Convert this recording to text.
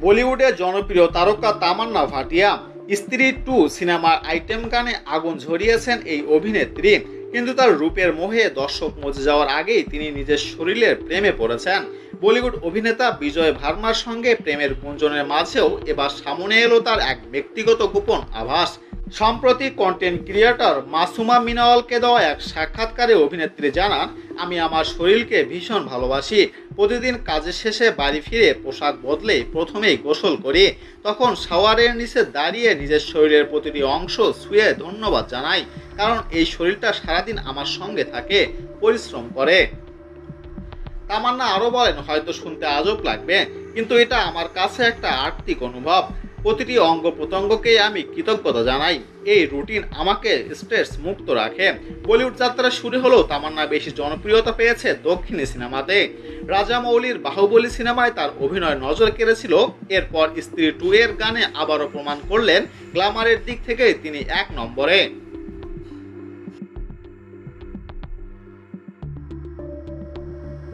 বলিউডের জনপ্রিয় তারকা তামান্না ভাটিয়া স্ত্রী 2 সিনেমার আইটেম গানে আগুন ঝরিয়েছেন এই অভিনেত্রী। কিন্তু তার রূপের মোহে দর্শক মজে যাওয়ার আগেই তিনি নিজের শরীরের প্রেমে পড়েছেন। বলিউড অভিনেতা বিজয় ভার্মার সঙ্গে প্রেমের গুঞ্জনের মাঝেও এবার সামনে এলো তার এক ব্যক্তিগত গোপন আভাস। সম্প্রতি কন্টেন্ট ক্রিয়েটর মাসুমা মিনাওয়ালকে দেওয়া এক সাক্ষাৎকারে অভিনেত্রী জানান, আমি আমার শরীরকে ভীষণ ভালোবাসি। প্রতিদিন কাজের শেষে বাড়ি ফিরে পোশাক বদলে প্রথমেই গোসল করি। তখন শাওয়ারের নিচে দাঁড়িয়ে নিজের শরীরের প্রতিটি অংশ ছুঁয়ে ধন্যবাদ জানাই, কারণ এই শরীরটা সারাদিন আমার সঙ্গে থাকে, পরিশ্রম করে। তামান্না আরও বলেন, হয়তো শুনতে আজব লাগবে, কিন্তু এটা আমার কাছে একটা আর্থিক অনুভব। প্রতিটি অঙ্গ প্রত্যঙ্গকেই আমি কৃতজ্ঞতা জানাই। এই রুটিন আমাকে স্ট্রেস মুক্ত রাখে। বলিউড যাত্রা শুরু হলেও তামান্না বেশি জনপ্রিয়তা পেয়েছে দক্ষিণী সিনেমাতে। রাজামৌলির বাহুবলী সিনেমায় তার অভিনয় নজর কেড়েছিল। এরপর স্ত্রী 2 এর গানে আবারও প্রমাণ করলেন গ্ল্যামারের দিক থেকে তিনি 1 নম্বরে।